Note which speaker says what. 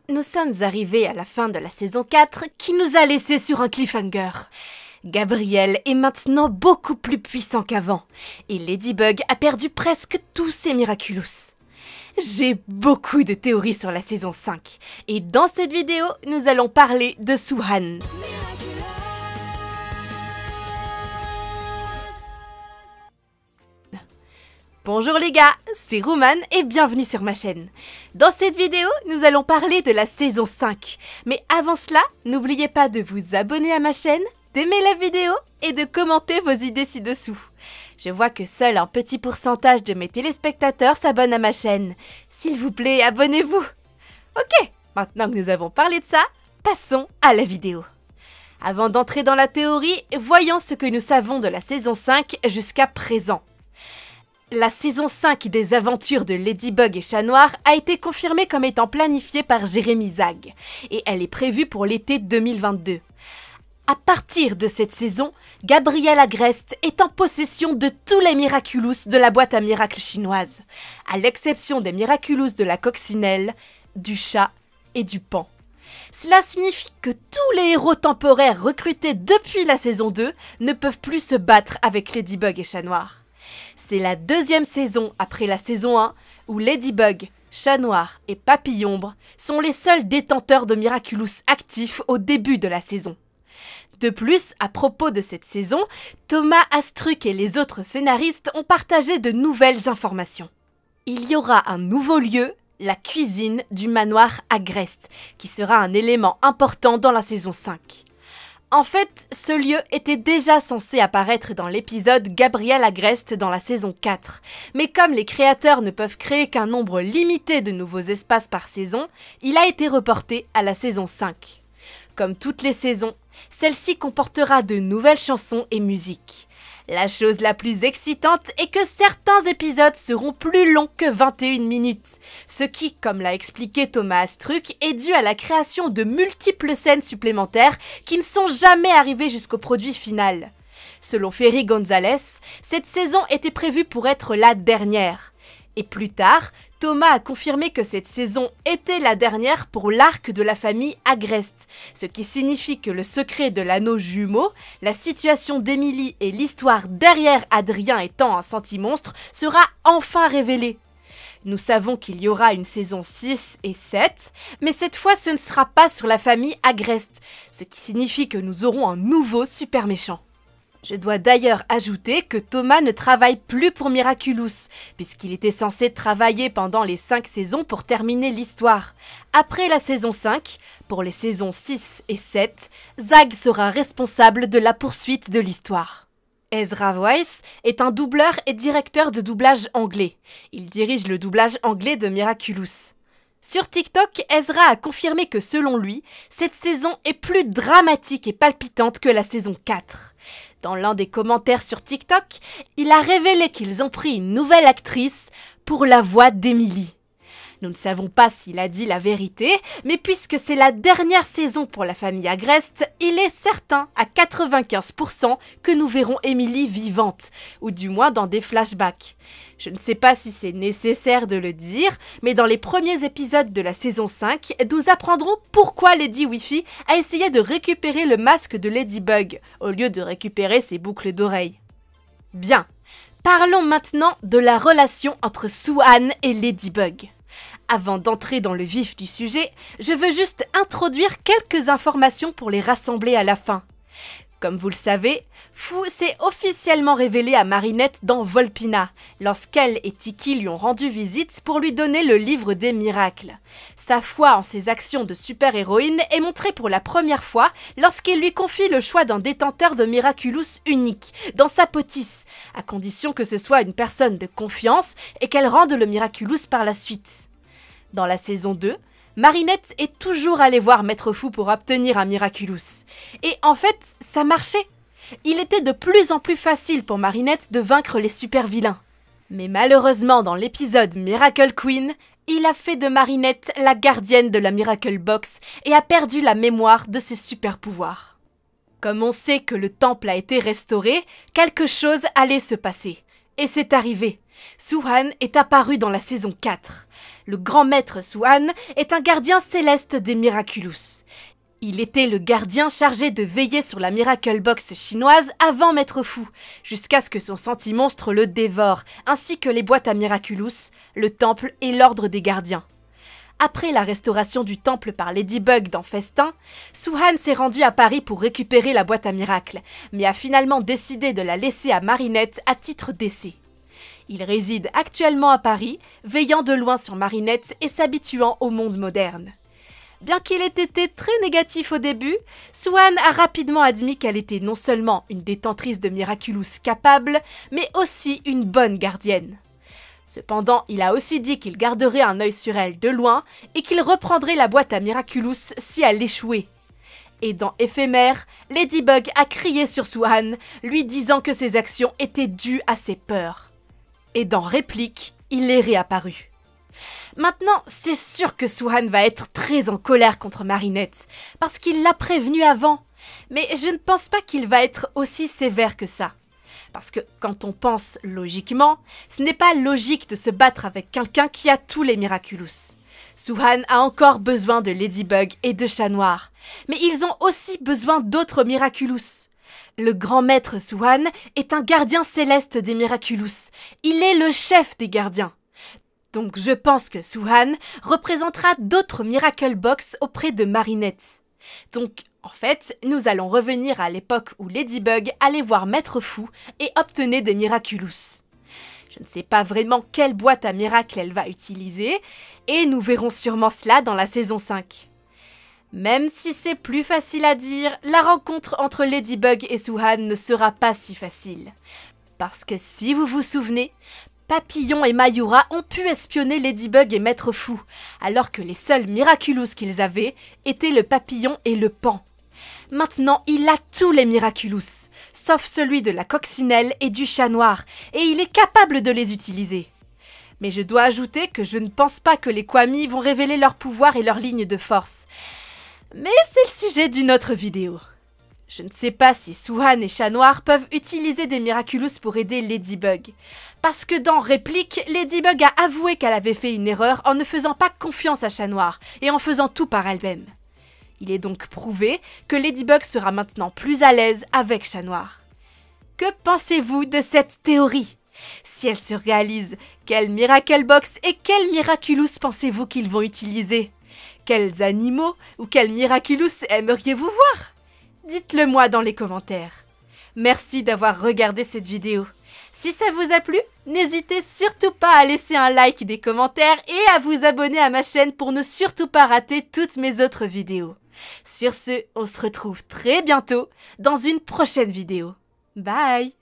Speaker 1: Nous sommes arrivés à la fin de la saison 4 qui nous a laissés sur un cliffhanger. Gabriel est maintenant beaucoup plus puissant qu'avant et Ladybug a perdu presque tous ses Miraculous. J'ai beaucoup de théories sur la saison 5 et dans cette vidéo, nous allons parler de Soohan. Bonjour les gars, c'est Rouman et bienvenue sur ma chaîne. Dans cette vidéo, nous allons parler de la saison 5. Mais avant cela, n'oubliez pas de vous abonner à ma chaîne, d'aimer la vidéo et de commenter vos idées ci-dessous. Je vois que seul un petit pourcentage de mes téléspectateurs s'abonnent à ma chaîne. S'il vous plaît, abonnez-vous. Ok, maintenant que nous avons parlé de ça, passons à la vidéo. Avant d'entrer dans la théorie, voyons ce que nous savons de la saison 5 jusqu'à présent. La saison 5 des aventures de Ladybug et Chat Noir a été confirmée comme étant planifiée par Jérémy Zag et elle est prévue pour l'été 2022. À partir de cette saison, Gabriel Agreste est en possession de tous les Miraculous de la boîte à miracles chinoise, à l'exception des Miraculous de la coccinelle, du chat et du pan. Cela signifie que tous les héros temporaires recrutés depuis la saison 2 ne peuvent plus se battre avec Ladybug et Chat Noir. C'est la deuxième saison après la saison 1 où Ladybug, Chat Noir et Papillombre sont les seuls détenteurs de Miraculous actifs au début de la saison. De plus, à propos de cette saison, Thomas Astruc et les autres scénaristes ont partagé de nouvelles informations. Il y aura un nouveau lieu, la cuisine du manoir Agreste, qui sera un élément important dans la saison 5. En fait, ce lieu était déjà censé apparaître dans l'épisode Gabriel Agreste dans la saison 4, mais comme les créateurs ne peuvent créer qu'un nombre limité de nouveaux espaces par saison, il a été reporté à la saison 5. Comme toutes les saisons, celle-ci comportera de nouvelles chansons et musiques. La chose la plus excitante est que certains épisodes seront plus longs que 21 minutes, ce qui, comme l'a expliqué Thomas Astruc, est dû à la création de multiples scènes supplémentaires qui ne sont jamais arrivées jusqu'au produit final. Selon Ferry Gonzalez, cette saison était prévue pour être la dernière. Et plus tard, Thomas a confirmé que cette saison était la dernière pour l'arc de la famille Agreste, ce qui signifie que le secret de l'anneau jumeau, la situation d'Emily et l'histoire derrière Adrien étant un sentimonstre sera enfin révélée. Nous savons qu'il y aura une saison 6 et 7, mais cette fois ce ne sera pas sur la famille Agreste, ce qui signifie que nous aurons un nouveau super méchant. Je dois d'ailleurs ajouter que Thomas ne travaille plus pour Miraculous, puisqu'il était censé travailler pendant les 5 saisons pour terminer l'histoire. Après la saison 5, pour les saisons 6 et 7, Zag sera responsable de la poursuite de l'histoire. Ezra Weiss est un doubleur et directeur de doublage anglais. Il dirige le doublage anglais de Miraculous. Sur TikTok, Ezra a confirmé que selon lui, cette saison est plus dramatique et palpitante que la saison 4. Dans l'un des commentaires sur TikTok, il a révélé qu'ils ont pris une nouvelle actrice pour la voix d'Emily. Nous ne savons pas s'il a dit la vérité, mais puisque c'est la dernière saison pour la famille Agreste, il est certain à 95% que nous verrons Emily vivante, ou du moins dans des flashbacks. Je ne sais pas si c'est nécessaire de le dire, mais dans les premiers épisodes de la saison 5, nous apprendrons pourquoi Lady Wi-Fi a essayé de récupérer le masque de Ladybug, au lieu de récupérer ses boucles d'oreilles. Bien, parlons maintenant de la relation entre Soohan et Ladybug. Avant d'entrer dans le vif du sujet, je veux juste introduire quelques informations pour les rassembler à la fin. Comme vous le savez, Fou s'est officiellement révélée à Marinette dans Volpina, lorsqu'elle et Tiki lui ont rendu visite pour lui donner le livre des miracles. Sa foi en ses actions de super-héroïne est montrée pour la première fois lorsqu'il lui confie le choix d'un détenteur de Miraculous unique, dans sa potiche, à condition que ce soit une personne de confiance et qu'elle rende le Miraculous par la suite. Dans la saison 2, Marinette est toujours allée voir Maître Fou pour obtenir un Miraculous. Et en fait, ça marchait. Il était de plus en plus facile pour Marinette de vaincre les super-vilains. Mais malheureusement, dans l'épisode Miracle Queen, il a fait de Marinette la gardienne de la Miracle Box et a perdu la mémoire de ses super-pouvoirs. Comme on sait que le temple a été restauré, quelque chose allait se passer. Et c'est arrivé. Su-han est apparu dans la saison 4. Le grand maître Su-han est un gardien céleste des Miraculous. Il était le gardien chargé de veiller sur la Miracle Box chinoise avant Maître Fu, jusqu'à ce que son sentimonstre le dévore, ainsi que les boîtes à Miraculous, le temple et l'ordre des gardiens. Après la restauration du temple par Ladybug dans Festin, Su-han s'est rendu à Paris pour récupérer la boîte à miracles, mais a finalement décidé de la laisser à Marinette à titre d'essai. Il réside actuellement à Paris, veillant de loin sur Marinette et s'habituant au monde moderne. Bien qu'il ait été très négatif au début, Su-han a rapidement admis qu'elle était non seulement une détentrice de Miraculous capable, mais aussi une bonne gardienne. Cependant, il a aussi dit qu'il garderait un œil sur elle de loin et qu'il reprendrait la boîte à Miraculous si elle échouait. Et dans Éphémère, Ladybug a crié sur Su-han, lui disant que ses actions étaient dues à ses peurs. Et dans Réplique, il est réapparu. Maintenant, c'est sûr que Su-han va être très en colère contre Marinette, parce qu'il l'a prévenu avant. Mais je ne pense pas qu'il va être aussi sévère que ça. Parce que quand on pense logiquement, ce n'est pas logique de se battre avec quelqu'un qui a tous les Miraculous. Su-han a encore besoin de Ladybug et de Chat Noir, mais ils ont aussi besoin d'autres Miraculous. Le grand maître Su-han est un gardien céleste des Miraculous. Il est le chef des gardiens. Donc je pense que Su-han représentera d'autres Miracle Box auprès de Marinette. Donc en fait, nous allons revenir à l'époque où Ladybug allait voir Maître Fu et obtenait des Miraculous. Je ne sais pas vraiment quelle boîte à miracles elle va utiliser, et nous verrons sûrement cela dans la saison 5. Même si c'est plus facile à dire, la rencontre entre Ladybug et Su-han ne sera pas si facile. Parce que si vous vous souvenez, Papillon et Mayura ont pu espionner Ladybug et Maître Fu, alors que les seuls Miraculous qu'ils avaient étaient le papillon et le pan. Maintenant, il a tous les Miraculous, sauf celui de la coccinelle et du Chat Noir, et il est capable de les utiliser. Mais je dois ajouter que je ne pense pas que les Kwami vont révéler leur pouvoir et leur ligne de force. Mais c'est le sujet d'une autre vidéo. Je ne sais pas si Su-han et Chat Noir peuvent utiliser des Miraculous pour aider Ladybug. Parce que dans Réplique, Ladybug a avoué qu'elle avait fait une erreur en ne faisant pas confiance à Chat Noir et en faisant tout par elle-même. Il est donc prouvé que Ladybug sera maintenant plus à l'aise avec Chat Noir. Que pensez-vous de cette théorie? Si elle se réalise, quelle Miracle Box et quel Miraculous pensez-vous qu'ils vont utiliser? Quels animaux ou quels Miraculous aimeriez-vous voir? Dites-le moi dans les commentaires. Merci d'avoir regardé cette vidéo. Si ça vous a plu, n'hésitez surtout pas à laisser un like, des commentaires et à vous abonner à ma chaîne pour ne surtout pas rater toutes mes autres vidéos. Sur ce, on se retrouve très bientôt dans une prochaine vidéo. Bye!